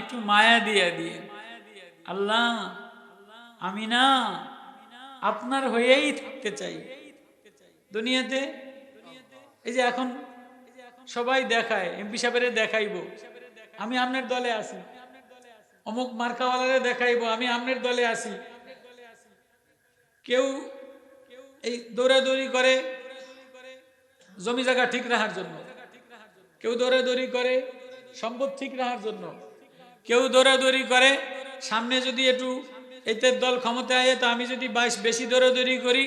একটু মায়া দিয়ে দিয়ে, আল্লাহ আমি না আপনার হয়েই থাকতে চাই দুনিয়াতে। এই যে এখন সবাই দেখায়, এমপি সাহেবের দেখাইবো আমি আমনের দলে আছি, অমুক মার্কাওয়ালারে দেখাইবো আমি আমনের দলে আছি। কেউ এই দৌড়াদৌড়ি করে জমি জায়গা ঠিক রাখার জন্য, কেউ দৌড়াদৌড়ি করে সম্পদ ঠিক রাখার জন্য, কেউ দৌড়াদৌড়ি করে সামনে যদি একটু এতের দল ক্ষমতায় আয় তো আমি যদি বেশি দৌড়াদৌড়ি করি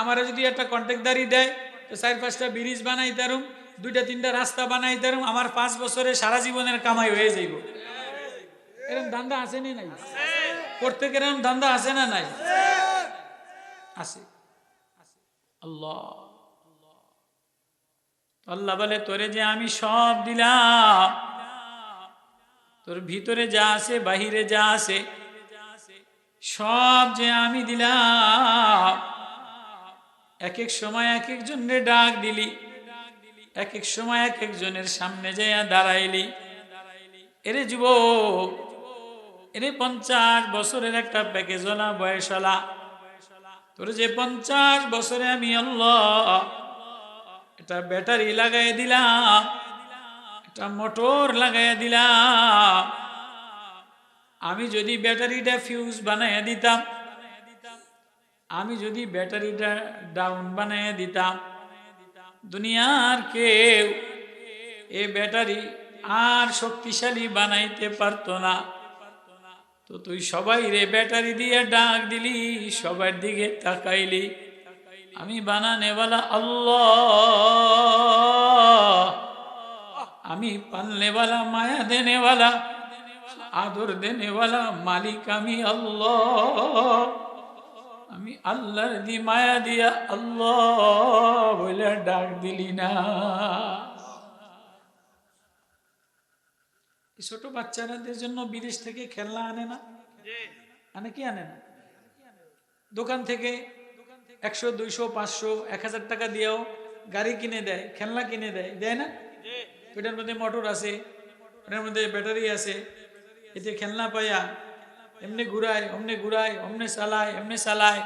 আমারা যদি একটা কন্ট্রাক্টদারি দেয় তো 4-5টা ব্রিজ বানাই তারুম, 2-3টা রাস্তা বানাই তারুম, আমার 5 বছরে সারা জীবনের কামাই হয়ে যাইব। এরকম ধান্দা আছে না নাই? প্রত্যেকের এরকম ধান্দা আছে না নাই? আছে। আল্লাহ আল্লাহ বলে তোরে যে আমি সব দিলাম, তোর ভিতরে যা আছে বাহিরে যা আছে সব যে আমি দিলাম। এক এক সময় এক একজনের ডাক দিলি, এক এক সময় এক একজনের সামনে যাইয়া দাঁড়াইলি, এরে যুবক, এরে 50 বছরের একটা প্যাকেজওয়ালা বয়সওয়ালা, তোর যে 50 বছরে আমি আল্লাহ এটা ব্যাটারি লাগাই দিলাম, একটা মোটর লাগাই দিলাম। আমি যদি ব্যাটারিটা ফিউজ বানাইয়া দিতাম, আমি যদি ব্যাটারিটা ডাউন বানাইয়া দিতাম, দুনিয়ার কেউ এ ব্যাটারি আর শক্তিশালী বানাইতে পারতো না। তো তুই সবাই রে ব্যাটারি দিয়ে ডাক দিলি, সবার দিকে তাকাইলি, আমি বানানেওয়ালা আল্লাহ, আমি পালনেওয়ালা, মায়া দেনেওয়ালা, আদর দেনেওয়ালা মালিক আমি আল্লাহ। আমি আল্লাহর দি মায়া দিয়া আল্লাহ বলে ডাক দিলি না। ছোট বাচ্চাদের জন্য বিদেশ থেকে খেলনা আনে না? আনে কি আনে না? দোকান থেকে 100, 200, 500, 1000 টাকা দিয়েও গাড়ি কিনে দেয়, খেলনা কিনে দেয়, দেয় না? ওইটার মধ্যে মোটর আছে, ওটার মধ্যে ব্যাটারি আছে, এতে খেলনা পাইয়া এমনি ঘুরায়, অমনে ঘুরায়, অমনে চালায়, এমনি চালায়।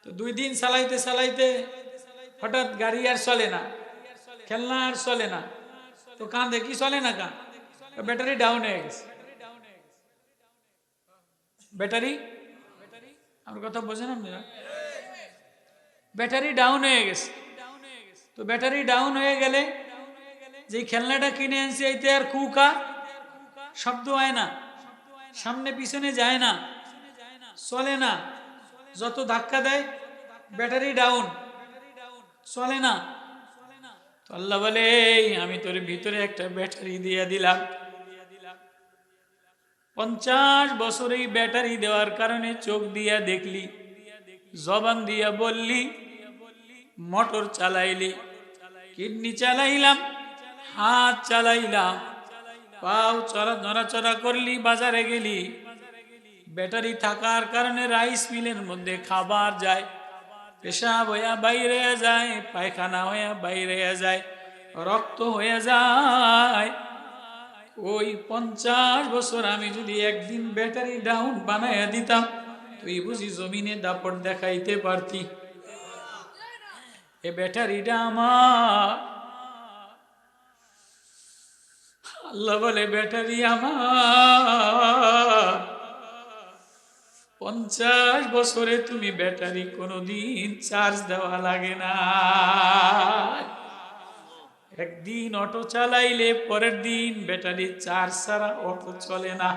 তো 2 দিন চালাইতে চালাইতে হঠাৎ গাড়ি আর চলে না, খেলনা আর চলে না, তো কাঁদে, কি চলে না কান? ব্যাটারি ডাউন হয়ে গেছে। ব্যাটারি, আমার কথা বোঝেন আপনারা? ব্যাটারি ডাউন হয়ে গেছে। তো ব্যাটারি ডাউন হয়ে গেলে যে খেলনাটা কিনে আনছি এতে আর কুকা শব্দ হয় না, সামনে পিছনে যায় না, চলে না, যত ধাক্কা দেয় ব্যাটারি ডাউন, চলে না। তো আল্লাহ বলে আমি তোর ভিতরে একটা ব্যাটারি দিয়ে দিলাম। 50 বছর এই ব্যাটারি দেওয়ার কারণে চোখ দিয়া দেখলি, জবান দিয়া বললি, মোটর চালাইলি, কিডনি চালাইলাম, হাত চালাইলাম, পাও নড়াচড়া করলি, বাজারে গেলি, ব্যাটারি থাকার কারণে রাইস মিলের মধ্যে খাবার যায়, পেশাব হইয়া বাইরে যায়, পায়খানা হইয়া বাইরে যায়, রক্ত হয়ে যায়। ওই 50 বছর আমি যদি একদিন ব্যাটারি ডাউন বানাইয়া দিতাম, তুই বুঝি জমিনে দাপট দেখাইতে পারতি? এ ব্যাটারিটা আমার। আল্লাহ বলে ব্যাটারি আমার। 50 বছরে তুমি ব্যাটারি কোনোদিন চার্জ দেওয়া লাগে না। একদিন অটো চালাইলে পরের দিন ব্যাটারি চার্জ ছাড়া অটো চলে না।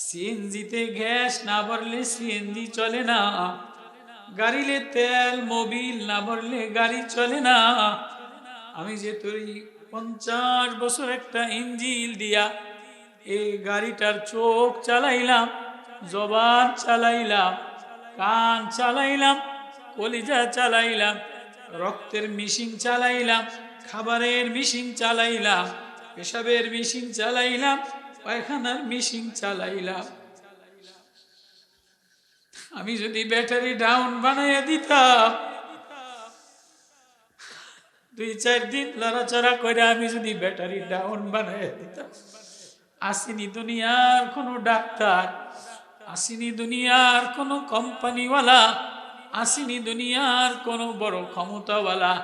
সিএনজিতে গ্যাস না ভরলে সিএনজি চলে না, গাড়িতে তেল মোবিল না ভরলে গাড়ি চলে না। আমি যে তুই 50 বছর একটা ইঞ্জিন দিয়া এই গাড়িটার চোখ চালাইলাম, জবান চালাইলাম, কান চালাইলাম, কলিজা চালাইলাম, রক্তের মেশিন চালাইলাম, খাবারের মেশিন চালাইলাম, পেশাবের মেশিন চালাইলাম, পায়খানার মেশিন চালাইলাম। আমি যদি ব্যাটারি ডাউন বানাইয়া দিতাম, 2-4 দিন লড়াচড়া করে আমি যদি ব্যাটারি ডাউন বানাইয়া দিতাম, আসেনি দুনিয়ার কোনো ডাক্তার, আসেনি দুনিয়ার কোনো কোম্পানিওয়ালা, আসেনি দুনিয়ার কোনো বড় ক্ষমতাওয়ালা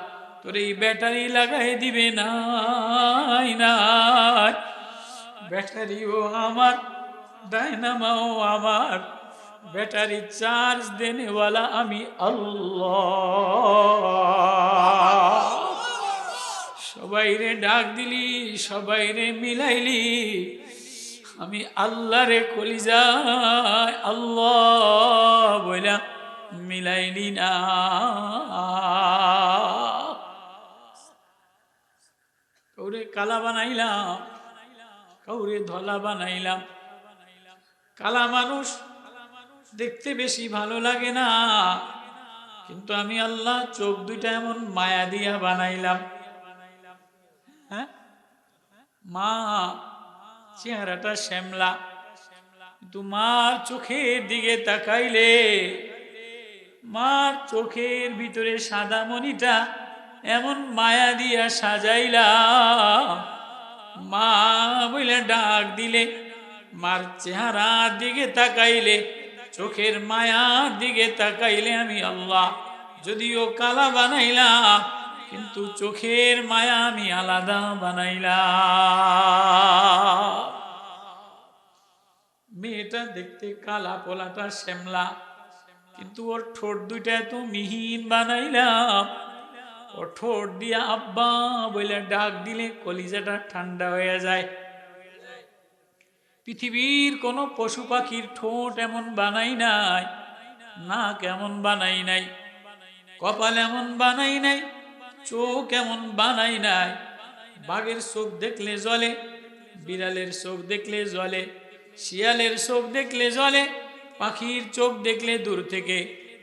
তোর এই ব্যাটারি লাগাই দিবে নাই নাই। ব্যাটারিও আমার, ডায়নামাও আমার, ব্যাটারি চার্জ দেনেওয়ালা আমি আল্লাহ। সবাই রে ডাক দিলি, সবাই রে মিলাইলি, আমি আল্লাহ রে কলিজায় আল্লাহ বইলা মিলাইলি না। কাউরে কালা বানাইলাম, কাউরে ধলা বানাইলাম। কালা মানুষ দেখতে বেশি ভালো লাগে না, কিন্তু আমি আল্লাহ চোখ দুইটা এমন মায়া দিয়া বানাইলাম। হ্যাঁ, মা চেহারাটা শ্যামলা, কিন্তু মার চোখের দিকে তাকাইলে মার চোখের ভিতরে সাদা মণিটা এমন মায়া দিয়া সাজাইলাম, মা বলে ডাক দিলে, মার চেহারার দিকে তাকাইলে, চোখের মায়ার দিকে তাকাইলে আমি আল্লাহ যদিও কালা বানাইলাম, কিন্তু চোখের মায়া আমি আলাদা বানাইলাম। মেয়েটা দেখতে কালা, পোলাটা শ্যামলা, কিন্তু ওর ঠোঁট দুইটা এত মিহিন বানাইলাম, ও ঠোঁট দিয়া আব্বা বলে ডাক দিলে কলিজাটা ঠান্ডা হয়ে যায়। পৃথিবীর কোন পশু পাখির ঠোঁট এমন বানাই নাই, নাক এমন বানাই নাই, কপাল এমন বানাই নাই, চোখ এমন বানাই নাই। বাঘের চোখ দেখলে জ্বলে, বিড়ালের চোখ দেখলে জ্বলে, শিয়ালের চোখ দেখলে জ্বলে, পাখির চোখ দেখলে দূর থেকে।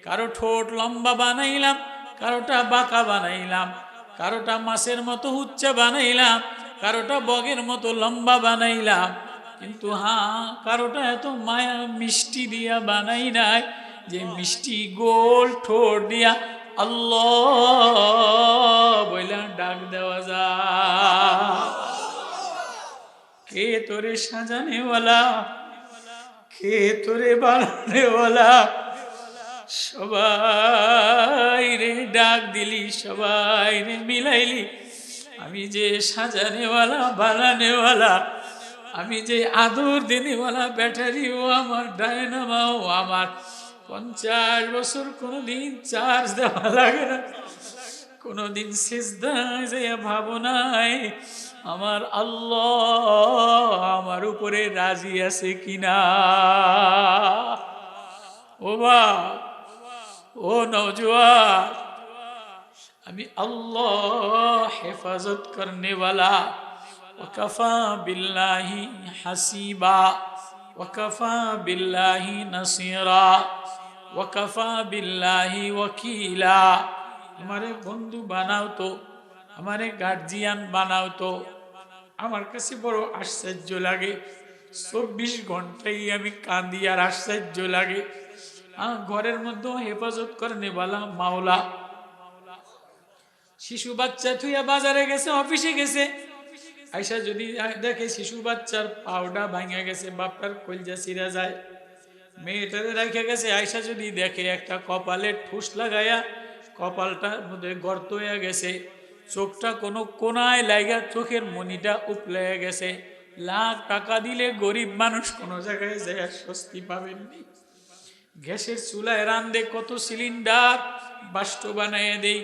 কারো ঠোঁট লম্বা বানাইলাম, কারোটা বাঁকা বানাইলাম, কারোটা মাছের মতো উচ্চা বানাইলাম, কারোটা বগের মতো লম্বা বানাইলাম, কিন্তু কারোটা এত মায়া মিষ্টি দিয়া বানাই নাই যে মিষ্টি গোল ঠোঁট দিয়া আল্লাহ বইলা ডাক দেওয়া যায়। কে তোরে সাজানেওয়ালা, কে তোরে বানানেওয়ালা, সবাই রে ডাক দিলি, সবাই রে মিলাইলি, আমি যে সাজানেওয়ালা বানানেওয়ালা, আমি যে আদর দেনেওয়ালা, ব্যাটারিও আমার, ডায়নামাও আমার। 50 বছর কোনোদিন চার্জ দেওয়া লাগে না, কোনোদিন সিজদায় যাইয়া ভাবনাই আমার আল্লাহ আমার উপরে রাজি আছে কিনা। ও বাপ, ও নওজোয়ান, আমি আল্লাহ হেফাজত করনেওয়ালা। ওয়াকাফা বিল্লাহি হাসিবা, ওয়াকাফা বিল্লাহি নাসিরা, ওয়াকাফা বিল্লাহি ওয়াকিলা। আমারে বন্ধু বানাও তো, আমারে গার্জিয়ান বানাও তো। আমার কাছে বড় আশ্চর্য লাগে, 24 ঘন্টাই আমি কাঁদি আর আশ্চর্য লাগে। ঘরের মধ্যে হেফাজত করনেওয়ালা মাওলা। শিশু বাচ্চা থুইয়া বাজারে গেছে, অফিসে গেছে, আয়সা যদি দেখে শিশু বাচ্চার পাউডা ভাঙা গেছে, বাপটার কলজা ছিঁড়া যায়। মেয়েটারে রেখে গেছে, আয়সা যদি দেখে একটা কপালে ঠুস লাগায়া কপালটার মধ্যে গর্ত হয়ে গেছে, চোখটা কোনো কোনায় লাগা চোখের মনিটা উপলে গেছে। লাখ টাকা দিলে গরিব মানুষ কোনো জায়গায় যায় স্বস্তি পাবেননি। গ্যাসের চুলায় রান্দে, কত সিলিন্ডার বাষ্প বানাইয়া দেই,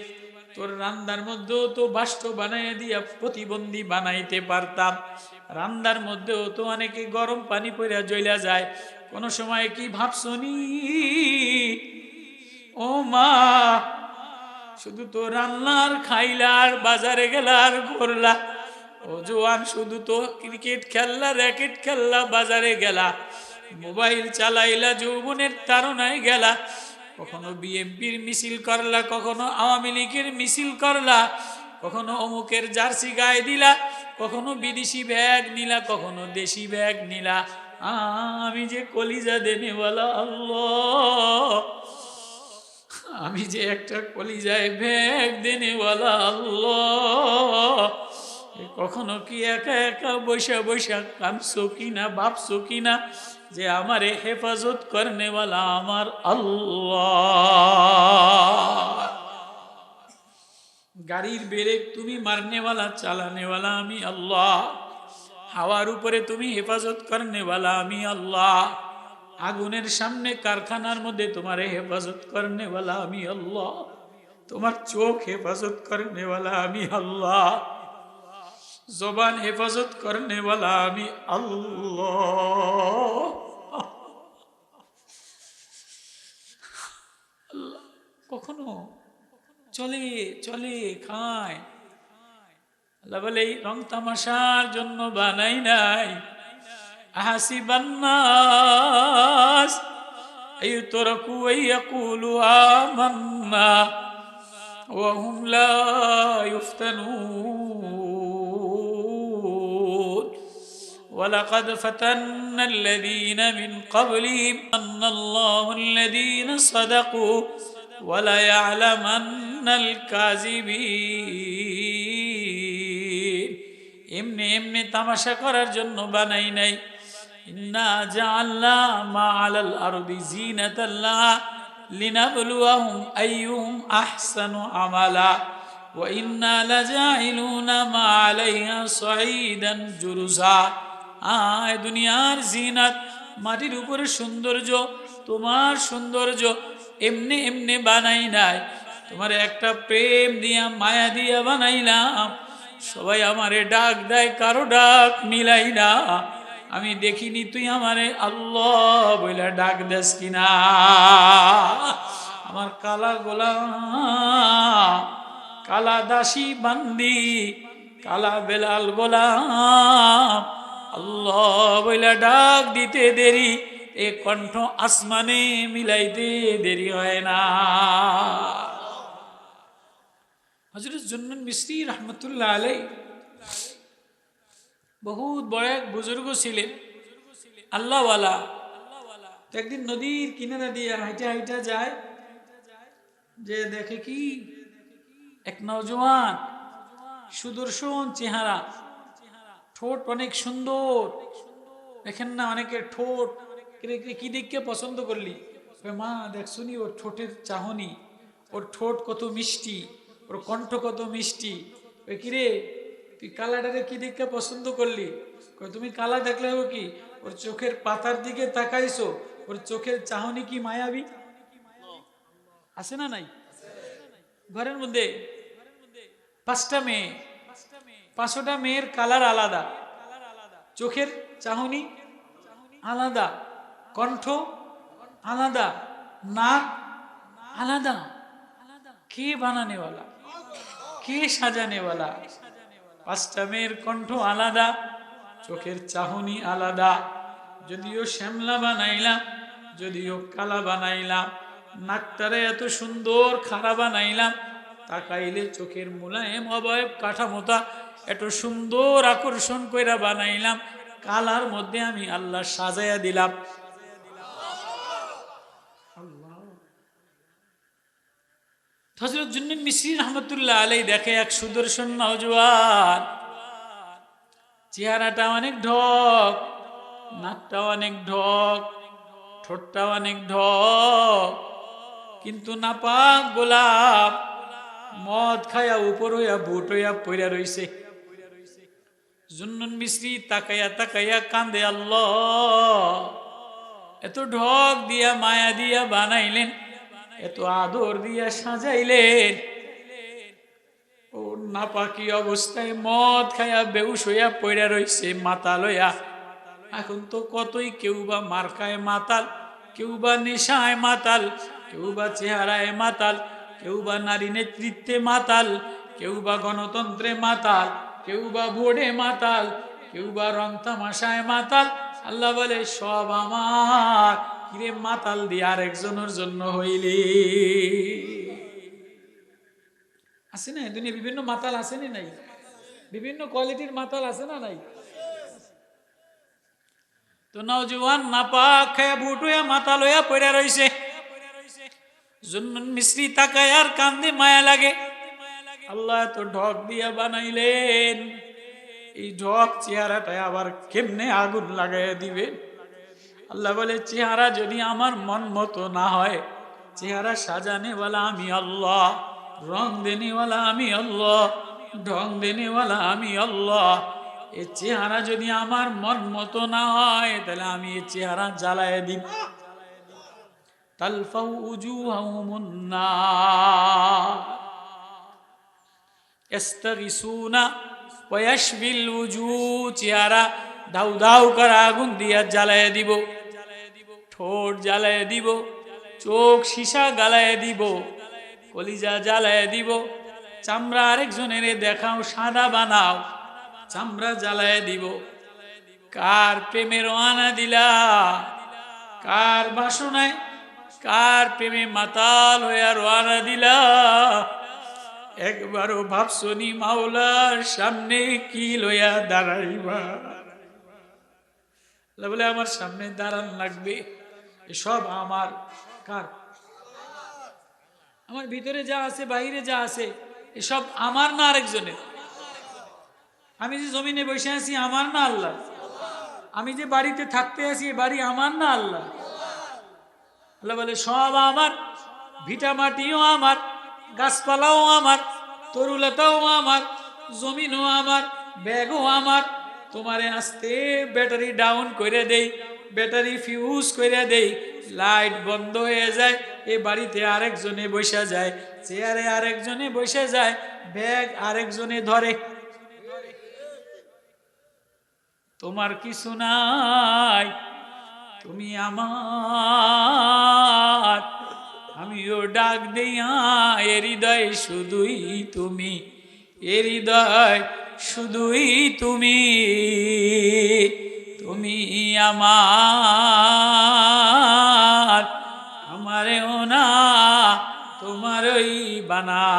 তোর রান্দার মধ্যেও তো বাষ্প বানাইয়া দিয়া প্রতিবন্ধী বানাইতে পারতাম। রান্দার মধ্যেও তো অনেকে গরম পানি পড়া জ্বলা যায়, কোন সময় কি ভাবছনি ও মা? শুধু তো রান্নার খাইলার, বাজারে গেলার করলা, ও জোয়ান শুধু তো ক্রিকেট খেললা, র্যাকেট খেললা, বাজারে গেলা, মোবাইল চালাইলা, যৌবনের তাড়নায় গেলা, কখনো বিএনপির মিছিল করলা, কখনো আওয়ামী লীগের মিছিল করলা, কখনো অমুকের জার্সি গায়ে দিলা, কখনো বিদেশি ব্যাগ নিলা, কখনো দেশি ব্যাগ নিলা। আমি যে কলিজা দেনেওয়ালা আল্লাহ, আমি যে একটা কলিজায় ব্যাগ দেনেওয়ালা আল্লাহ, কখনো কি একা একা বৈশা বৈশা কাঁদছো কিনা, ভাবছো কিনা যে আমারে হেফাজত করনেওয়ালা আমার আল্লাহ। গাড়ির ব্রেক তুমি মারনেওয়ালা, চালানেওয়ালা আমি আল্লাহ। হাওয়ার উপরে তুমি হেফাজত করনেওয়ালা আমি আল্লাহ। আগুনের সামনে কারখানার মধ্যে তোমারে হেফাজত করনেওয়ালা আমি আল্লাহ। তোমার চোখ হেফাজত করনেওয়ালা আমি আল্লাহ। জবান হেফাজত করনেওয়ালা আমি আল্লাহ। আল্লাহ কখনো চলে চলে খায়। আল্লাহ বলে এই রং তামাশার জন্য বানাই নাই। আহাসিবান্নাস আইয়ুতরাকু আইয়াকুলু আমান্না ওয়া হুম লা ইফতানুন ওয়ালাকাদ ফাতান্না আল্লাযীনা মিন ক্বাবলিহিম আন্নাল্লাহু আল্লাযীনা সাদাকু ওয়ালা ইয়ালামান্নাল কাযিবিন। এমনি এমনি তামাশা করার জন্য বানাই নাই। ইন্না জাআলনা মা আলাল আরদি জিনাতাল লাহা লিনাবলুয়াহুম আইয়ুহুম আহসানু আমালা ওয়া ইন্না লাজাইলুনা মা আলাইহা সাঈদান জুরুজা। আয় দুনিয়ার জিনাত, মাটির উপরে সৌন্দর্য, তোমার সৌন্দর্য এমনি এমনি বানাই নাই। তোমার একটা প্রেম দিয়া মায়া দিয়া বানাইলাম। সবাই আমারে ডাক দেয়, কারো ডাক মিলাই না। আমি দেখিনি তুই আমারে আল্লাহ বইলা ডাক দেস কিনা। আমার কালা গোলাম, কালা দাসী বান্দি, কালা বেলাল গোলাম আল্লাহ বইলা ডাক দিতে দেরি, এ কণ্ঠ আসমানে মিলাইতে দেরি হয় না। হযরত জুন্নুন মিশরী রহমতুল্লাহ আলাইহি বহুত বড় এক বুজুর্গ ছিলেন, আল্লাহওয়ালা। একদিন নদীর কিনারা দিয়ে হাইটা হাইটা যায়, যে দেখে কি এক নওজোয়ান, সুদর্শন চেহারা, ঠোঁট অনেক সুন্দর। দেখেন না অনেকের ঠোঁট, কি দেখে পছন্দ করলি? মা দেখ শুনি ওর ঠোঁটের চাহনি, ওর ঠোঁট কত মিষ্টি, ওর কণ্ঠ কত মিষ্টি। ওই কিরে তুই কালাটারে কি দেখে পছন্দ করলি? তুমি কালা দেখলে হবে কি? ওর চোখের পাতার দিকে তাকাইছো, ওর চোখের চাহনি কি মায়াবী আছে না নাই? ঘরের মধ্যে 5টা মেয়ে, 5টা মেয়ের কালার আলাদা, চোখের চাহনি আলাদা, কণ্ঠ আলাদা, নাক আলাদা। কে বানানেওয়ালা, কে সাজানেওয়ালা? 5টা মেয়ের কণ্ঠ আলাদা, চোখের চাহনি আলাদা। যদিও শ্যামলা বানাইলাম, যদিও কালা বানাইলাম, নাকটারে এত সুন্দর খাড়া বানাইলাম, তাকাইলে চোখের মুলায়েম অবয়ব কাঠামোটা এত সুন্দর আকর্ষণ কইরা বানাইলাম, কালার মধ্যে আমি আল্লাহ সাজাইয়া দিলাম। হযরত জুন্নুন মিশরী রহমতুল্লাহ আলাইহি দেখে এক সুদর্শন নওজোয়ান, চেহারাটা অনেক ঢক, নাকটা অনেক ঢক, ঠোঁটটা অনেক ঢক, কিন্তু নাপাক গোলাপ, মদ খায়া উপর হইয়া বুট হইয়া পইরা রইছে। জুন্নুন মিশরী তাকাইয়া তাকাইয়া কান্দে, আল্লাহ এত ঢক দিয়া মায়া দিয়া বানাইলেন, এত আদর দিয়া সাজাইলেন, ও নাপাকি অবস্থায় মদ খায়া বেহুশ হইয়া পইরা রইছে মাতাল হইয়া। এখন তো কতই, কেউ বা মার্কায় মাতাল, কেউ বা নেশায় মাতাল, কেউ বা চেহারায় মাতাল, কেউ বা নারী নেতৃত্বে মাতাল, কেউ বা গণতন্ত্রে মাতাল, কেউ বা বোর্ডে মাতাল, কেউ বা রং তামাশায় মাতাল। আল্লাহ বলে সব আমার, কিরে মাতাল দিয়ে আরেকজনের জন্য হইলি। আছে না দুনিয়া বিভিন্ন মাতাল, আছে না নাই? বিভিন্ন কোয়ালিটির মাতাল আছে না নাই? তো নওজোয়ান নাপাক খায়া বুট হইয়া মাতাল হইয়া পড়ে রইছে। জুন্নুন মিশরী তাকায় আর কান্দে, মায়া লাগে। আল্লাহ তো ঢক দিয়া বানাইলেন, এই ঢক চেহারাটায় আবার কেমনে আগুন লাগাইয়া দিবে? আল্লাহ বলে, চেহারা যদি আমার মন মতো না হয়, চেহারা সাজানেওয়ালা আমি আল্লাহ, রং দেনেওয়ালা আমি আল্লাহ, ঢং দেনেওয়ালা আমি আল্লাহ। এই চেহারা যদি আমার মন মতো না হয়, তাহলে আমি এই চেহারা জ্বালায় দিব। তালফাউ উজুহাহুমুন নার ইস্তাগিসুনা ওয়া ইয়াশবিল উজুহ, চেহারা দাউ দাউ করে আগুন দিয়া জ্বালায় দিব, ঠোঁট জ্বালায় দিব, চোখ সীসা গালায় দিব, কলিজা জ্বালায় দিব, চামড়া আরেকজনের দেখাও সাদা বানাও, চামড়া জ্বালায় দিব। কার প্রেমে রওনা দিলা? কার বাসনায়, কার প্রেমে মাতাল হইয়া রওনা দিলা? একবারও ভাবছনি মাওলার সামনে কি লইয়া দাঁড়াইবা? বলে, আমার সামনে দাঁড়ান লাগবে, এসব আমার। কার? আমার ভিতরে যা আছে, বাইরে যা আছে, এসব আমার না আরেকজনের? আমি যে জমিনে বসে আছি আমার না আল্লাহ? আমি যে বাড়িতে থাকতে আছি, এ বাড়ি আমার না আল্লাহ? আল্লাহ বলে, সব আমার, ভিটা মাটিও আমার, গাছপালাও আমার, তরুলতাও আমার, জমিনও আমার, ব্যাগও আমার। তোমারে আস্তে ব্যাটারি ডাউন করে দেই, ব্যাটারি ফিউজ করে দেই, লাইট বন্ধ হয়ে যায়, এ বাড়িতে আরেকজনে বসে যায়, চেয়ারে আরেকজনে বসে যায়, ব্যাগ আরেকজনে ধরে। তোমার কিছু নাই, তুমি আমার। আমিও ডাক দিয়া, এ হৃদয় শুধুই তুমি, এ হৃদয় শুধুই তুমি, তুমি আমার, আমারেও না তোমারই বানাও।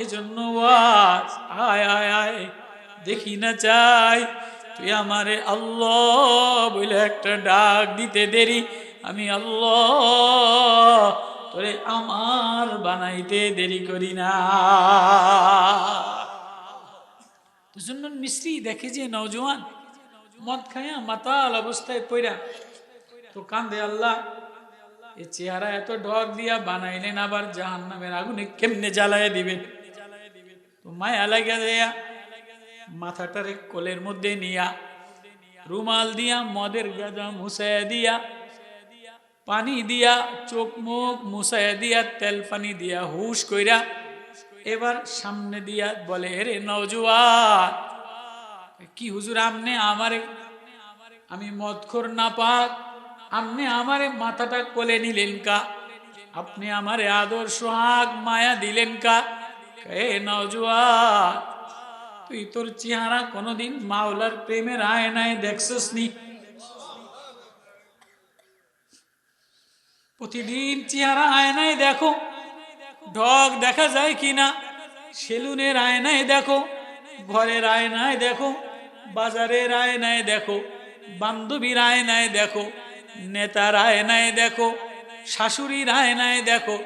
এজন্য আয় আয় আয়, দেখি না চাই তুই আমারে আল্লাহ বলে একটা ডাক দিতে দেরি, আমি আল্লাহ তোরে আমার বানাইতে দেরি করি না। জন্য মিস্ত্রি দেখে যে নওজোয়ান মদ খায়া মাতাল অবস্থায় পইরা, তো কান্দে, আল্লাহ এই চেহারা এত ঢক দিয়া বানাইলেন, আবার জাহান্নামের আগুনে কেমনে জ্বালায় দিবেন? তো মায়া লাগা দেয়া মাথাটারে কোলের মধ্যে নিয়া, রুমাল দিয়া মদের গাজা মুছাইয়া দিয়া, পানি দিয়া চোখ মুখ মুছাইয়া দিয়া, তেল পানি দিয়া হুশ কইরা এবার সামনে দিয়া বলে, রে নওজোয়ান, কি হুজুর আমনে আমারে, আমি মদখোর না পাক, আপনি আমারে মাথাটা কোলে নিলেন কা? আপনি আমারে আদর সোহাগ মায়া দিলেন কা? এ নওজোয়ান, তুই তোর চেহারা কোনদিন মাওলার প্রেমের আয়নায় দেখছস নি? প্রতিদিন চেহারা আয়নায় দেখো, ঢক দেখা যায় কিনা, সেলুনের আয়নায় দেখো, ঘরের আয়নায় দেখো, বাজারের আয়নায় দেখো, বান্ধবীর আয়নায় দেখো, নেতার আয়নায় দেখো, শাশুড়ির আয়নায় দেখো,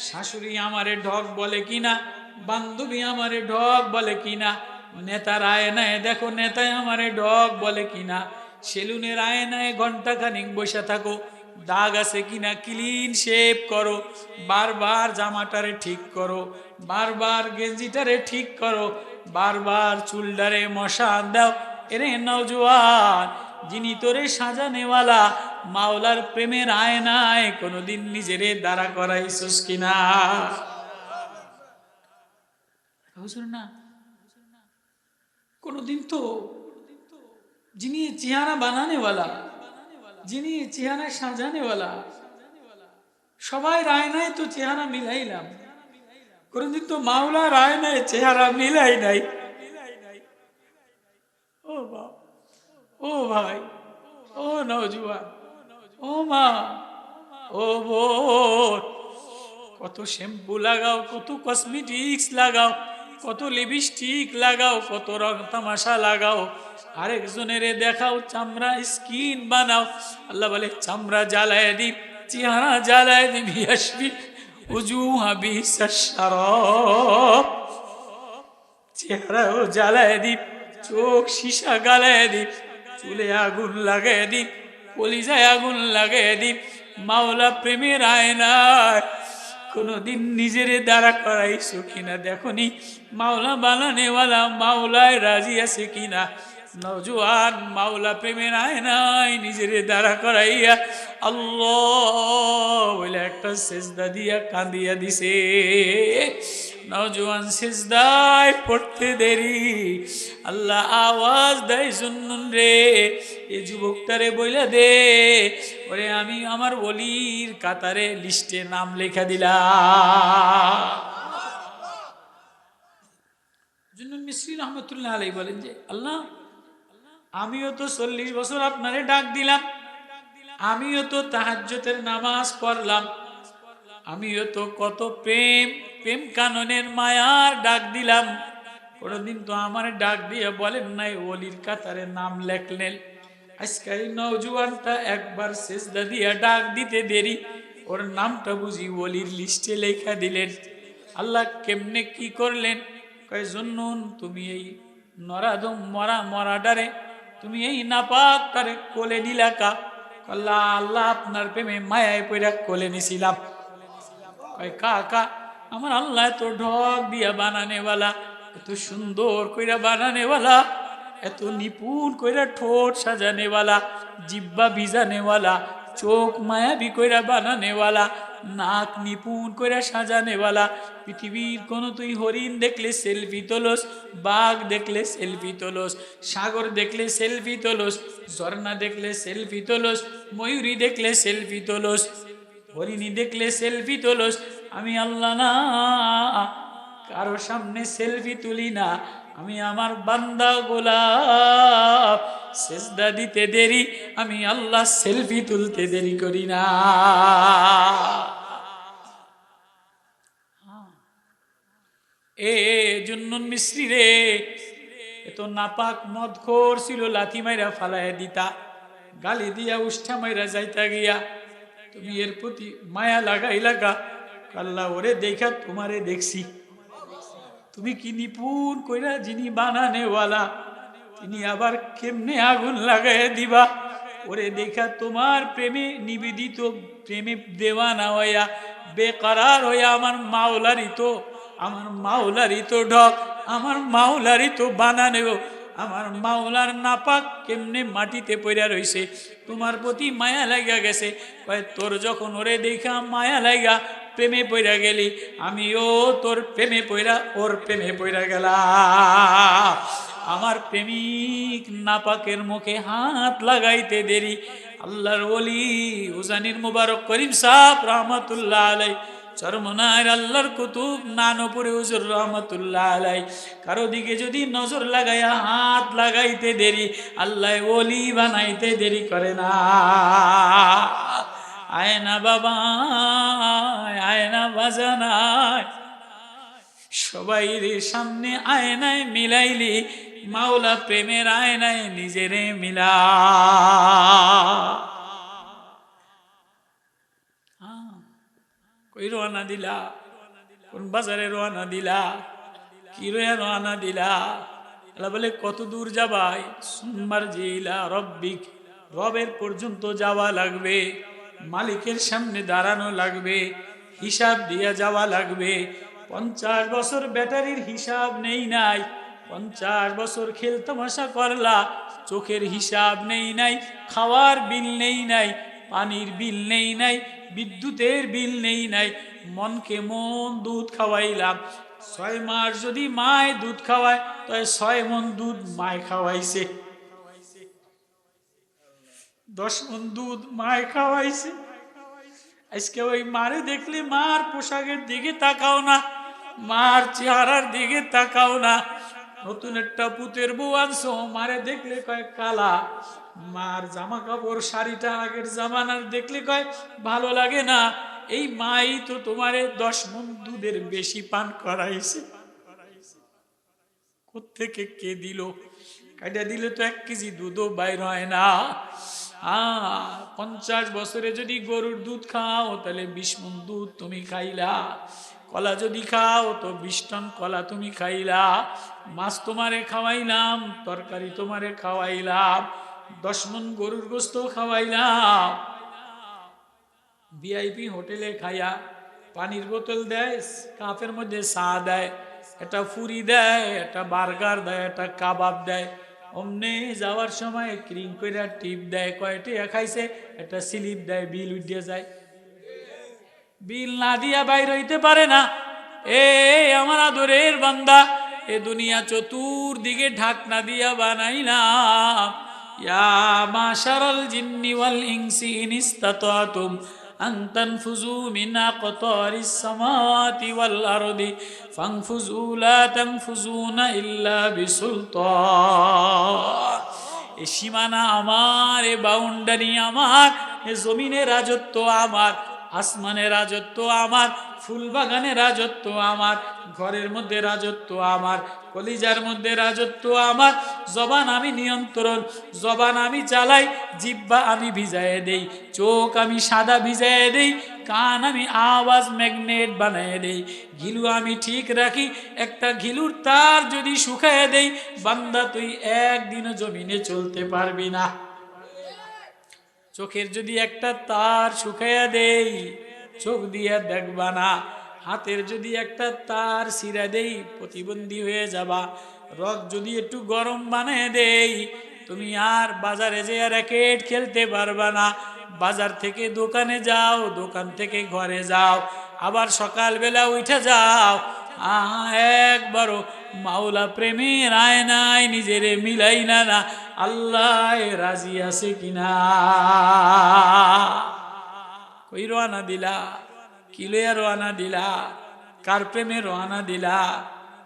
শাশুড়ি আমারে ঢক বলে কিনা, বান্ধবী আমারে ঢক বলে কিনা, নেতার আয়নায় দেখো, নেতায় আমারে ঢক বলে কিনা, সেলুনের আয়নায় ঘন্টাখানিক বসে থাকো, দাগ আছে কিনা ক্লিন শেভ করো, বারবার জামাটারে ঠিক করো, বারবার গেঞ্জিটারে ঠিক করো, বারবার চুলডারে মশা দাও। এরে নওজোয়ান, যিনি তোরে সাজানেওয়ালা মাওলার প্রেমের আয়নায় কোনদিন নিজেরে দাঁড়া করাইছস কিনা? হুজুর না, কোনদিন তো যিনি চেহারা বানানেওয়ালা, যিনি চেহারা সাজানেওয়ালা, সবাই আয়নায় তো চেহারা মিলাইলাম, কোনদিন তো মাওলার আয়নায় চেহারা মিলাই নাই। ও বাপ, ও ভাই, ও নওজোয়ান, ও মা, ও বোন, কত শ্যাম্পু লাগাও, কত কসমেটিক্স লাগাও, কত লিপস্টিক লাগাও, কত রং তামাশা লাগাও, আরেকজনের দেখাও চামড়া স্কিন বানাও। আল্লাহ বলে, চামড়া জ্বালায় দিই, চেহারা জ্বালায় দিবি, আসবি উজুহা বিসাশ শারাব, চেহারাও জ্বালায় দিই, চোখ সীসা গালায় দিই, চুলে আগুন লাগায় দিই, কলিজায় আগুন লাগায় দিই। মাওলা প্রেমের আয়নায় কোনদিন নিজেরে দাঁড়া করাইছো কিনা দেখনি। মাওলা বানানেওয়ালা মাওলায় রাজি আছে কিনা। নওজোয়ান মাওলা প্রেমের আয়নায় নিজেরে দাঁড়া করাইয়া আল্লাহ বলে একটা সেজদা দিয়া কাঁদিয়া দিছে। নওজোয়ান সেজদায় পড়তে দেরি আল্লাহ আওয়াজ দেয়, জুন্নুন রে এই যুবকটারে বইলা দে, ওরে আমি আমার ওলির কাতারে লিস্টে নাম লেখা দিলাম। জুন্নুন মিসরি রহমতুল্লাহ আলাইহি বলেন যে আল্লাহ আমিও তো 40 বছর আপনারে ডাক দিলাম, আমিও তো তাহাজ্জুদের নামাজ পড়লাম, আমিও তো কত প্রেম প্রেম কাননের মায়ার ডাক দিলাম, কোনদিন তো আমার ডাক দিয়ে বলেন নাই ওলির কাতারে নাম লেখলেন। আজকে এই নওজোয়ানটা একবার সেজদা দিয়া ডাক দিতে দেরি, ওর নামটা বুঝি ওলির লিস্টে লেখা দিলেন। আল্লাহ কেমনে কি করলেন? কয় জুন্নুন তুমি এই নরাদম মরাডারে তুমি এই নাপাকটারে কোলে নিলা কা? আল্লাহ আল্লাহ আপনার প্রেমে মায়ায় পয়রা কোলে নিছিলাম। কয় কাকা আমার আল্লাহ এত ঢক দিয়া বানানেওয়ালা, এত সুন্দর কইরা বানানেওয়ালা, এত নিপুণ কইরা ঠোঁট সাজানেওয়ালা, জিব্বা ভিজানেওয়ালা, চোখ মায়াবী কইরা বানানেওয়ালা, নাক নিপুণ কইরা সাজানেওয়ালা। পৃথিবীর কোন তুই হরিণ দেখলে সেলফি তোলস, বাঘ দেখলে সেলফি তোলস, সাগর দেখলে সেলফি তোলস, ঝর্ণা দেখলে সেলফি তোলস, ময়ূরী দেখলে সেলফি তোলস, হরিণী দেখলে সেলফি তোলস। আমি আল্লাহ না কারো সামনে সেলফি তুলি না, আমি আমার বান্দা গোলাপ সেজদা দিতে দেরি, আমি আল্লাহ সেলফি তুলতে দেরি করি না। এ জুন্নুন মিসরি রে এত নাপাক মদখোর ছিল, লাথি মাইরা ফালাইয়া দিতা, গালি দিয়া উষ্ঠা মাইরা যাইতা গিয়া তুমি এর প্রতি মায়া লাগাইলা গা। আল্লাহ ওরে দেখা তোমারে দেখছি, তুমি কি নিপুণ কইরা যিনি বানানেওয়ালা তিনি আবার কেমনে আগুন লাগাইয়া দিবা। ওরে দেখা তোমার প্রেমে নিবেদিত, প্রেমে দেওয়ানা হইয়া বেকরার হইয়া আমার মাওলারই তো ঢক, আমার মাওলারই তো বানানেও, আমার মাওলার নাপাক কেমনে মাটিতে পড়া রইছে, তোমার প্রতি মায়া লাগা গেছে। কয় তোর যখন ওরে দেখা মায়া লাগা প্রেমে পড়া গেলি, আমিও তোর প্রেমে পড়া ওর প্রেমে পড়া গেলাম। আমার প্রেমিক নাপাকের মুখে হাত লাগাইতে দেরি আল্লাহর ওলি উজানির মুবারক করিম সাহেব রহমাতুল্লাহ আলাই, চরমনার আল্লাহর কুতুব নানপুরে হুজুর রহমাতুল্লাহ আলাই, কারো দিকে যদি নজর লাগাইয়া হাত লাগাইতে দেরি আল্লাহ ওলি বানাইতে দেরি করে না। আয়না বাবা আয়না বাজানায় সবাই রে সামনে আয়নায় মিলাইলি, মাওলা প্রেমের আয়নায় নিজেরে মিলা। কই রওনা দিলা? কোন বাজারে রওনা দিলা? কি রওনা দিলা? আল্লাহ বলে কত দূর যাবাই? সুম্মার জিলা রব্বিক, রবের পর্যন্ত যাওয়া লাগবে, মালিকের সামনে দাঁড়ানো লাগবে, হিসাব দিয়া যাওয়া লাগবে। 50 বছর ব্যাটারির হিসাব নেই নাই, 50 বছর খেলতামাশা করলা, চোখের হিসাব নেই নাই, খাওয়ার বিল নেই নাই, পানির বিল নেই নাই, বিদ্যুতের বিল নেই নাই, মনকে মন দুধ খাওয়াইলাম। 6 মাস যদি মায় দুধ খাওয়ায় তাই 6 মন দুধ মায় খাওয়াইছে, 10 মন দুধ মায় খাওয়াইছে। আজকে ওই মারে দেখলে মার পোশাকের দিকে তাকাও না, মার চেহারার দিকে তাকাও না। নতুন একটা পুতের বউ আনছো, মারে দেখলে কয় কালা, মার জামা কাপড় শাড়িটা আগের জামানার দেখলে কয় ভালো লাগে না। এই মাই তো তোমারে 10 মণ দুধের বেশি পান করাইছে। কোত্থেকে কে দিল? কাইটা দিলে তো 1 কেজি দুধও বাইর হয় না। 50 বছরে যদি গরুর দুধ খাও তাহলে 20 মণ দুধ তুমি খাইলা। কলা যদি খাও তো 20 টন কলা তুমি খাইলা, মাছ তোমারে খাওয়াইলাম, তরকারি তোমারে খাওয়াইলাম, 10 মণ গরুর গোস্ত খাওয়াইলাম। ভিআইপি হোটেলে খাইয়া পানির বোতল দেয়, কাপের মধ্যে চা দেয়, একটা ফুরি দেয়, একটা বার্গার দেয়, একটা কাবাব দেয়। অমনে যাওয়ার সময় ক্রিম কইরা টিপ দেয়, কয়টি খাইছে একটা স্লিপ দেয়, বিল উঠিয়ে যায়। বিল না দিয়া বাইর হইতে পারে না। এ আমার আদরের বান্দা, এ দুনিয়া চতুর্দিকে ঢাকনা দিয়া বানাইলাম। ইয়া মাশারাল জিন্নি ওয়াল ইনসি ইন ইসতাতাতুম আন তানফুযু মিন আকতারিস সামাওয়াতি ওয়াল আরদি ফানফুযু লা তানফুযুনা ইল্লা বিসুলতান। এ সীমানা আমার, এ বাউন্ডারি আমার, এ জমিনের রাজত্ব আমার, আসমানের রাজত্ব আমার, ফুল বাগানের রাজত্ব আমার, ঘরের মধ্যে রাজত্ব আমার, কলিজার মধ্যে রাজত্ব আমার। জবান আমি নিয়ন্ত্রণ, জবান আমি চালাই, জিহ্বা আমি ভিজায় দেই, চোখ আমি সাদা ভিজায় দেই, কান আমি আওয়াজ ম্যাগনেট বানায় দেই, ঘিলু আমি ঠিক রাখি। একটা ঘিলুর তার যদি শুকায় দেই, বান্দা তুই একদিনও জমিনে চলতে পারবি না। চোখের যদি একটা তার শুকাইয়া দেই, চোখ দিয়া দেখবা না। হাতের যদি একটা তার ছিঁড়া দেই, প্রতিবন্ধী হয়ে যাবা। রক যদি একটু গরম বানিয়ে দেই, তুমি আর বাজারে যে র্যাকেট খেলতে পারবা না। বাজার থেকে দোকানে যাও, দোকান থেকে ঘরে যাও, আবার সকালবেলা উঠে যাও। একবারও মাওলা প্রেমের আয়নায় নিজেরে মিলাই না না, আল্লাহ রাজি আছে কিনা। কই রওনা দিলা, কি লইয়া রওনা দিলা, কার প্রেমে রওনা দিলা,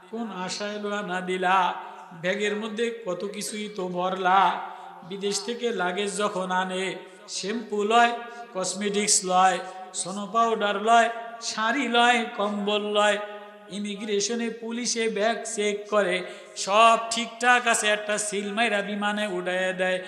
কোন আশায় রওনা দিলা। ব্যাগের মধ্যে কত কিছুই তো ভরলা। বিদেশ থেকে লাগেজ যখন আনে, শ্যাম্পু লয়, কসমেটিক্স লয়, সোনো পাউডার লয়, শাড়ি লয়, কম্বল লয়। ইমিগ্রেশনে পুলিশে ব্যাগ চেক করে, সব ঠিকঠাক আছে, একটা সিল মাইরা বিমানে উড়াইয়া দেয়।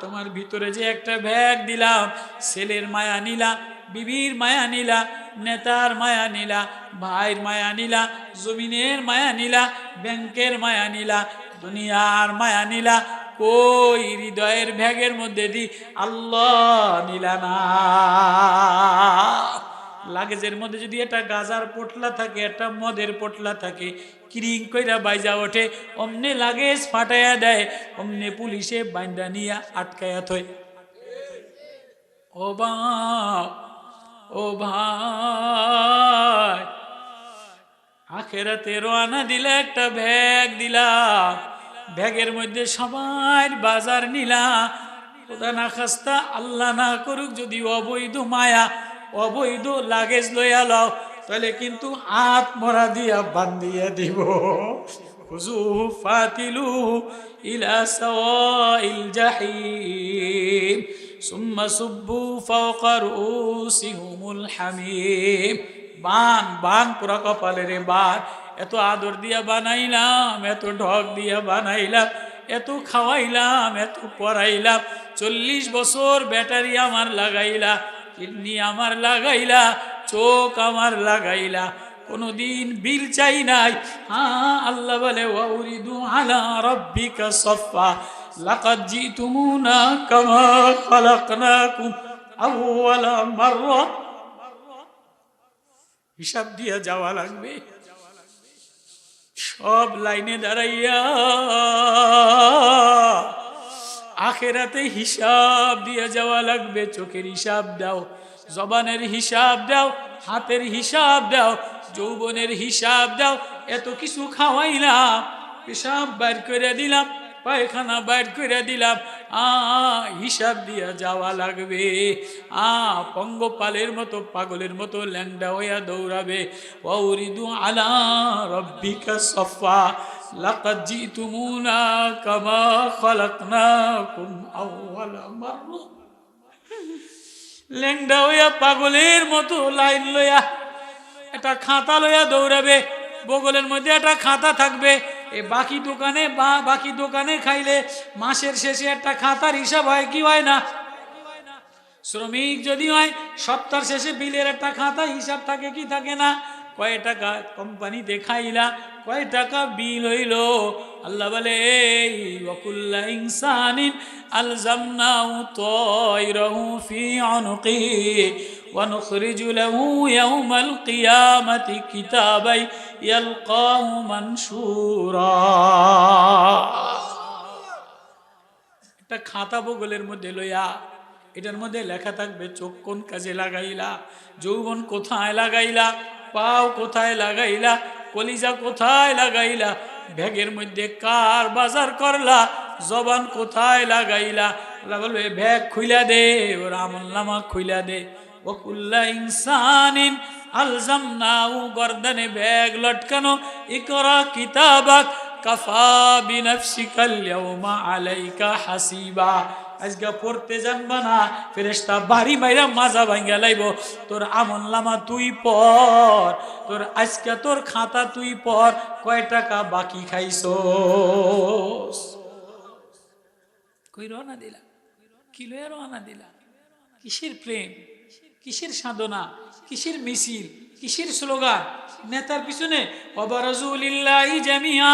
তোমার ভিতরে যে একটা ব্যাগ দিলাম, ছেলের মায়া নিলা, বিবির মায়া নিলা, নেতার মায়া নিলা, ভাইয়ের মায়া নিলা, জমিনের মায়া নিলা, ব্যাংকের মায়া নিলা, দুনিয়ার মায়া নিলা, কই হৃদয়ের ব্যাগের মধ্যে দি আল্লাহ নিলা না। লাগেজের মধ্যে যদি একটা গাজার পোটলা থাকে, একটা মদের পোটলা থাকে, কিরিং কইরা বাইজা ওঠে, অমনে লাগেজ ফাটাইয়া দেয়, অমনে পুলিশে বাইন্দা নিয়া আটকায়া থয়। ও বাপ, ও ভাই, আখেরাতে রওনা দিলে একটা ব্যাগ দিলাম, ব্যাগের মধ্যে সবাই বাজার নিলা। খোদা না খাস্তা, আল্লাহ না করুক, যদি অবৈধ মায়া, অবৈধ লাগেজ লইয়া লও, তাহলে কিন্তু হাত মরা দিয়া বান্ধিয়া দিব। খুজু ফাতিলু ইলা সাওয়াইল জাহিম সুম্মা সুব্বু ফাওকা রুসিহুমুল হামিম। বান বান পুরা কপালে রে বান। এত আদর দিয়া বানাইলাম, এত ঢক দিয়া বানাইলাম, এত খাওয়াইলাম, এত পড়াইলাম, 40 বছর ব্যাটারি আমার লাগাইলা, কিডনি আমার লাগাইলা, চোখ আমার লাগাইলা, কোনদিন বিল চাই নাই। আল্লাহ বলে ওয়াউরিদু আলা রাব্বিকা সাফা লাকাদ জিতুমুনা কামা খালাকনাকুম আউওয়ালা মাররা। হিসাব দিয়া যাওয়া লাগবে, সব লাইনে দাঁড়াইয়া আখেরাতে হিসাব দিয়ে যাওয়া লাগবে। চোখের হিসাব দাও, জবানের হিসাব দাও, হাতের হিসাব দাও, যৌবনের হিসাব দাও। এত কিছু খাওয়াইলাম, পেশাব বাইর করে দিলাম, পায়খানা বাইর করে দিলাম, হিসাব দিয়া যাওয়া লাগবে। পঙ্গপালের মতো, পাগলের মতো ল্যাংডা হইয়া দৌড়াবে। ওয়াউরিদু আলা রাব্বিকা সাফা লাকাদ জিতুমুনা কামা খালাকনাকুম আউওয়ালা মাররা। ল্যাংডা হইয়া পাগলের মতো লাইন লইয়া একটা খাতা লইয়া দৌড়াবে। বগলের মধ্যে একটা খাতা থাকবে। বাকি দোকানে খাইলে মাসের শেষে একটা খাতার হিসাব হয় কি হয় না? শ্রমিক যদি হয়, সপ্তাহ শেষে বিলের একটা খাতা হিসাব থাকে কি থাকে না? কয় টাকা কোম্পানি দেখাইলা, কয় টাকা বিল হইল। আল্লাহ বলে এই ওয়াকুল্লা ইনসানিন আলজামনাহু তায়রাহু ফি উনুকিহি ওয়া নুখরিজু লাহু ইয়াওমাল কিয়ামাতি কিতাবাই ইয়ালকাহু মানশুরা। একটা খাতা বগলের মধ্যে লইয়া, এটার মধ্যে লেখা থাকবে চোখ কোন কাজে লাগাইলা, যৌবন কোথায় লাগাইলা, পাও কোথায় লাগাইলা, কলিজা কোথায় লাগাইলা, ব্যাগের মধ্যে কার বাজার করলা, জবান কোথায় লাগাইলা। আল্লাহ বলবে ব্যাগ খুইলা দে, ওর আমলনামা খুইলা দে। ওয়াকুল্লা ইনসানিন আলজামনাহু, গর্দানে ব্যাগ লটকানো, ইকরা কিতাবাক কাফা বিনাফসিকাল ইয়াওমা আলাইকা হাসিবা। আজকে পড়তে জানবা না, ফেরেশতা বাড়ি মাইরা মাজা ভাঙ্গা লাইব। তোর আমলনামা তুই পড়, তোর আজকে তোর খাতা তুই পড়, কয় টাকা বাকি খাইছস। কই রওনা দিলা, কি লইয়া রওনা দিলা? কিসের প্রেম, কিসের সাধনা, কিসের মিছিল, কিসের স্লোগান? নেতার পিছনে ওয়াবারাজুলিল্লাহি জামিয়া,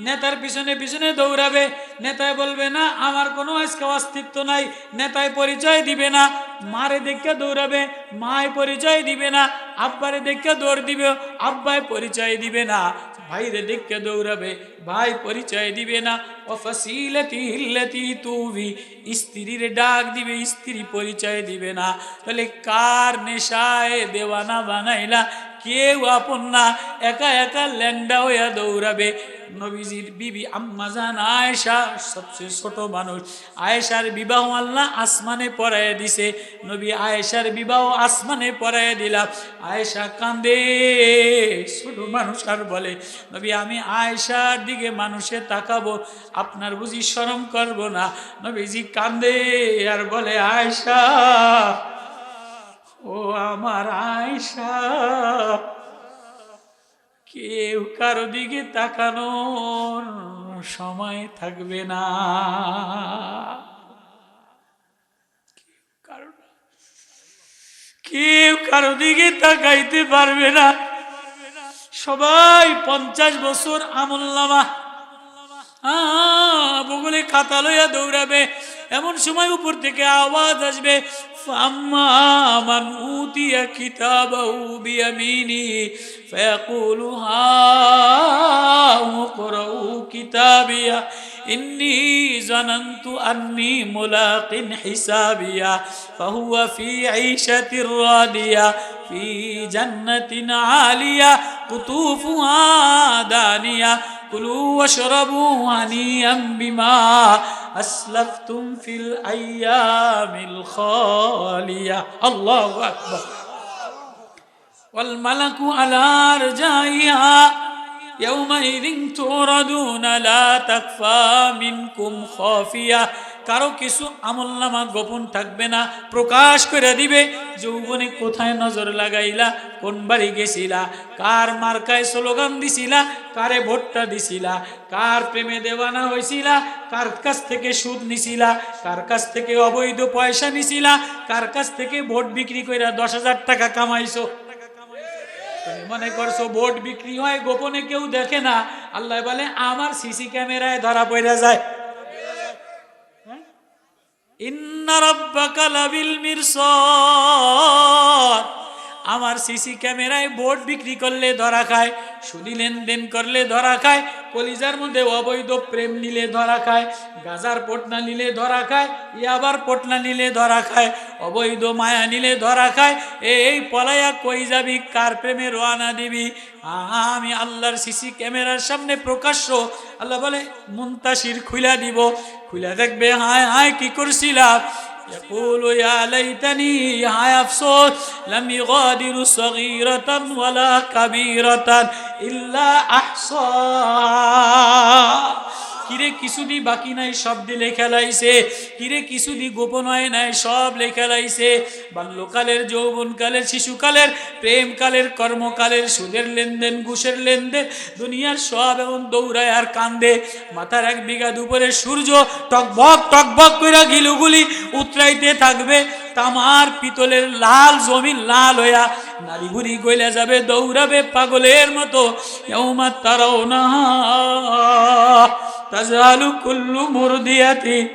নেতার পিছনে পিছনে দৌড়াবে। নেতায় বলবে না আমার কোনো আজকে অস্তিত্ব নাই, নেতায় পরিচয় দিবে না। মারে দেখে দৌড়াবে, মায় পরিচয় দিবে না। আব্বারে দেখে দৌড় দিবে, আব্বায় পরিচয় দিবে না। ভাইরে দেখে দৌড়াবে, ভাই পরিচয় দিবে না। ওয়াফাসিলাতিহিল্লাতি তুবি, স্ত্রীর ডাক দিবে, স্ত্রী পরিচয় দিবে না। তাহলে কার নেশায় দেওয়ানা বানাইলা? কেউ আপন না, একা একা ল্যাংডা হইয়া দৌড়াবে। নবীজির বিবি আম্মাজান আয়েশা সবচেয়ে ছোট মানুষ, আয়েশার বিবাহ আল্লাহ আসমানে পড়াইয়া দিছে। নবী আয়েশার বিবাহ আসমানে পড়াইয়া দিলাম। আয়েশা কান্দে, ছোট মানুষ আর বলে নবী আমি আয়েশার দিকে মানুষে তাকাবো, আপনার বুঝি শরম করবো না? নবীজি কান্দে আর বলে আয়েশা, ও আমার আয়েশা, কেউ কারো দিকে তাকানোর সময় থাকবে না। কেউ কারো দিকে তাকাইতে পারবে না। সবাই 50 বছর আমলনামা বগলে খাতা লইয়া দৌড়াবে। এমন সময় উপর থেকে আওয়াজ আসবে, ফাম্মা মান উতিয়া কিতাবাহু বিয়ামিনিহি ফায়াকুলু হাউম ইকরাউ কিতাবিয়া ইন্নী যানানতু আন্নী মুলাকিন হিসাবিয়া ফাহুয়া ফি ঈশাতির রাদিয়া ফি জান্নাতিন আলিয়া কুতুফুহা দানিয়া কুলু ওয়াশরাবু হানিয়াম বিমা আসলাফতুম ফিল আইয়ামিল খালিয়া। আল্লাহু আকবার। ওয়াল মালাকু আলা আরজাইহা ইয়াউমাইযিন তুরাদুনা লা তাকফা মিনকুম খাফিয়া। কারো কিছু আমলনামা গোপন থাকবে না, প্রকাশ করে দিবে। যৌবনে কোথায় নজর লাগাইলা, কোন বাড়ি গেছিলা, কার মার্কায় স্লোগান দিছিলা, কারে ভোটটা দিছিলা, কার প্রেমে দেওয়ানা হয়েছিলা, কার কাছ থেকে সুদ নিছিলা, কার কাছ থেকে অবৈধ পয়সা নিছিলা, কার কাছ থেকে ভোট বিক্রি করে 10,000 টাকা কামাইছো। তুমি মনে করছো ভোট বিক্রি হয় গোপনে কেউ দেখে না? আল্লাহ বলে আমার সিসি ক্যামেরায় ধরা পড়ে যায়। ইন্না রাব্বাকা লাবিল মিরসাদ, আমার সিসি ক্যামেরায় ভোট বিক্রি করলে ধরা খায়, সুদি লেনদেন করলে ধরা খায়, কলিজার মধ্যে অবৈধ প্রেম নিলে ধরা খায়, গাজার পটনা নিলে ধরা খায়, ইয়াবার পটনা নিলে ধরা খায়, অবৈধ মায়া নিলে ধরা খায়। এই পলায়া কই যাবি, কার প্রেমে রওনা দিবি? আমি আল্লাহর সিসি ক্যামেরার সামনে প্রকাশ্য। আল্লাহ বলে মুনতাসির খুইলা দিব, খুইলা দেখবে হায় হায় কি করছিলাম। يقول يا ليتني হায় আফসোস لم يغادر صغيرة ولا كبيرة إلا أحصاها। কিরে কিছুদি বাকি নাই, সব দিয়ে লেখা লাইছে। কিরে কিছুদি গোপন হয় নাই, সব লেখা লাইছে। বাল্যকালের, যৌবনকালের, শিশুকালের, প্রেমকালের, কর্মকালের, সুদের লেনদেন, ঘুষের লেনদেন, দুনিয়ার সব এমন দৌড়ায় আর কান্দে। মাথার 1 বিঘা দুপুরে সূর্য টকবক টকবক কইরা গিলুগুলি উতরাইতে থাকবে। তামার পিতলের লাল জমিন লাল হইয়া নারী বুড়ি গইলা যাবে, দৌড়াবে পাগলের মতো। ইয়াউমা তারাউনাহা তাজালু কুল্লু মুরদিয়াতিন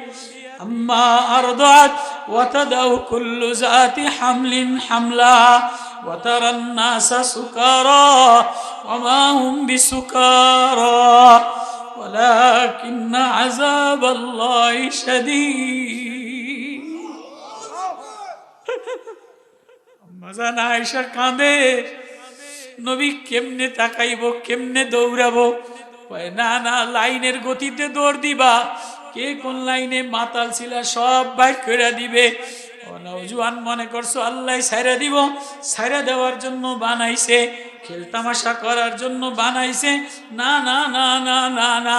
আম্মা আরদাত ওয়া তাদাউ কুল্লু যাতি হামলিন হামলাহা ওয়া তারান নাসা সুকারা ওয়া মা হুম বিসুকারা ওয়ালাকিন্না আযাবাল্লাহি শাদীদ। আম্মাজান আয়েশা কাঁদে, নবী কেমনে তাকাইব, কেমনে দৌড়াবো? না না, লাইনের গতিতে দৌড় দিবা। কে কোন লাইনে মাতাল ছিল সব বাইর করে দিবে। ও নওজোয়ান মনে করছো আল্লাহ ছাইরা দিব? ছাইরা দেওয়ার জন্য বানাইছে, খেলতামাশা করার জন্য বানাইছে? না না না না না না।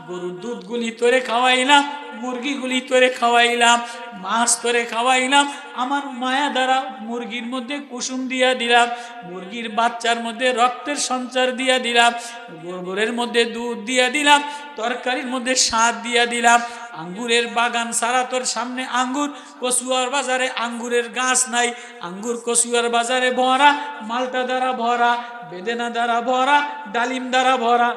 গরুর দুধগুলি তোরে খাওয়াইলাম, মুরগিগুলি তোরে খাওয়াইলাম, মাছ তোরে খাওয়াইলাম, আমার মায়া দ্বারা মুরগির মধ্যে কুসুম দিয়া দিলাম, মুরগির বাচ্চার মধ্যে রক্তের সঞ্চার দিয়া দিলাম, গোবরের মধ্যে দুধ দিয়া দিলাম, তরকারির মধ্যে স্বাদ দিয়া দিলাম। আঙ্গুরের বাগান সারা তোর সামনে আঙ্গুর, কচুয়ার বাজারে আঙ্গুরের গাছ নাই, আঙ্গুর কচুয়ার বাজারে ভরা, মালটা দ্বারা ভরা, বেদেনা দ্বারা ভরা, ডালিম দ্বারা ভরা।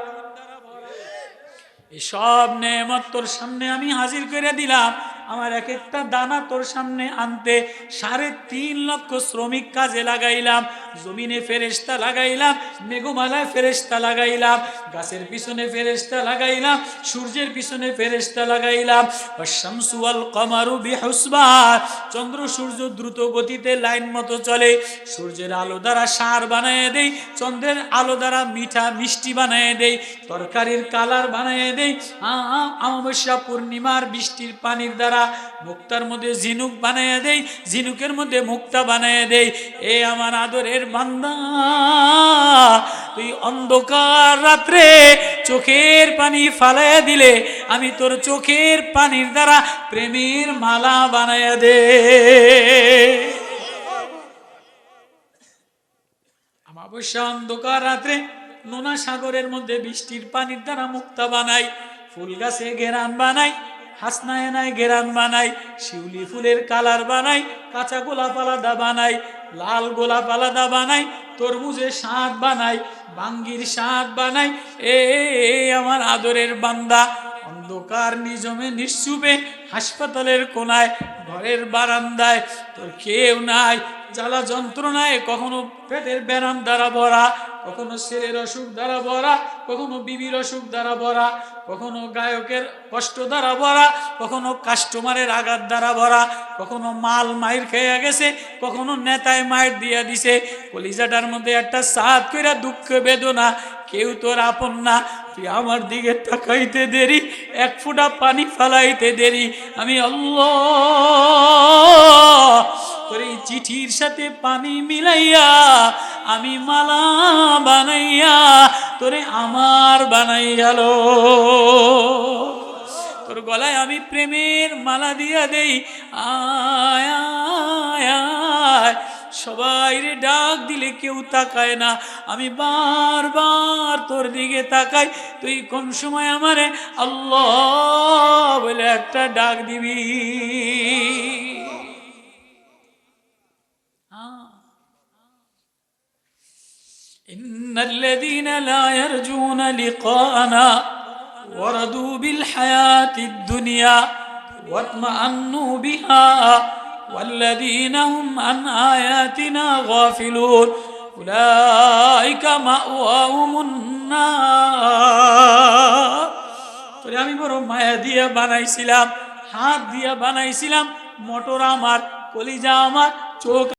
এই সব নেয়ামত তোর সামনে আমি হাজির করে দিলাম। আমার এক একটা দানা তোর সামনে আনতে 3.5 লক্ষ শ্রমিক কাজে লাগাইলাম। জমিনে ফেরেশতা লাগাইলাম, মেঘমালায় ফেরেশতা লাগাইলাম, গাছের পিছনে ফেরেশতা লাগাইলাম, সূর্যের পিছনে ফেরেশতা লাগাইলাম। ওয়াশ-শামসু ওয়াল কমারু বিহুসবান, চন্দ্র সূর্য দ্রুত গতিতে লাইন মতো চলে। সূর্যের আলো দ্বারা সার বানায় দেই, চন্দ্রের আলো দ্বারা মিঠা মিষ্টি বানায় দেই, তরকারির কালার বানায় দেই। অমাবস্যা পূর্ণিমার বৃষ্টির পানির দ্বারা মুক্তার মধ্যে ঝিনুক বানায় দেই, ঝিনুকের মধ্যে মুক্তা বানায় দেই। এ আমার আদরের বান্দা, তুই অন্ধকার রাত্রে চোখের পানি ফালাইয়া দিলে আমি তোর চোখের পানির দ্বারা প্রেমের মালা বানায়া দে। অমাবস্যা অন্ধকার রাত্রে নোনা সাগরের মধ্যে বৃষ্টির পানির দ্বারা মুক্তা বানাই, ফুল গাছে ঘেরান বানাই, হাসনায়নায় ঘেরান বানাই, শিউলি ফুলের কালার বানাই, কাঁচা গোলাপ আলাদা বানাই, লাল গোলাপ আলাদা বানাই, তরমুজের স্বাদ বানাই, বাঙ্গির স্বাদ বানাই। এ আমার আদরের বান্দা, অন্ধকার নিজমে নিশ্চুপে হাসপাতালের কোনায়, ঘরের বারান্দায় তোর কেউ নাই, জ্বালা যন্ত্রণায় কখনো পেটের ব্যারাম দ্বারা ভরা, কখনো ছেলের অসুখ দ্বারা ভরা, কখনো বিবির অসুখ দ্বারা ভরা, কখনো গায়কের কষ্ট দ্বারা ভরা, কখনো কাস্টমারের আঘাত দ্বারা ভরা, কখনো মাল মাইর খেয়ে গেছে, কখনো নেতায় মাইর দিয়া দিছে। কলিজাটার মধ্যে একটা সাদ কইরা দুঃখ বেদনা, কেউ তোর আপন না। তুই আমার দিকে তাকাইতে দেরি, এক ফোঁটা পানি ফালাইতে দেরি, আমি আল্লাহ তোর এই চিঠির সাথে পানি মিলাইয়া আমি মালা বানাইয়া তোরে আমার বানাই গেল। তোর গলায় আমি প্রেমের মালা দিয়া দেই। আয় আয় আয়, সবাই রে ডাক দিলে কেউ তাকায় না, আমি বারবার তোর দিকে তাকাই। তুই কোন সময় আমারে আল্লাহ বলে একটা ডাক দিবি। ইন্নাল্লাযীনা লা ইয়ারজুনা লিকাআনা ওয়ারাদু বিল হায়াতিদ দুনিয়া ওয়াতমাআন্নু বিহা ওয়াল্লাযীনা হুম আন আয়াতিনা গাফিলুন উলাইকা মাওয়াহুমুন নার। তোরে আমি বড় মায়া দিয়া বানাইছিলাম, হাত দিয়া বানাইছিলাম, মোটর আমার, কলিজা আমার, চোখ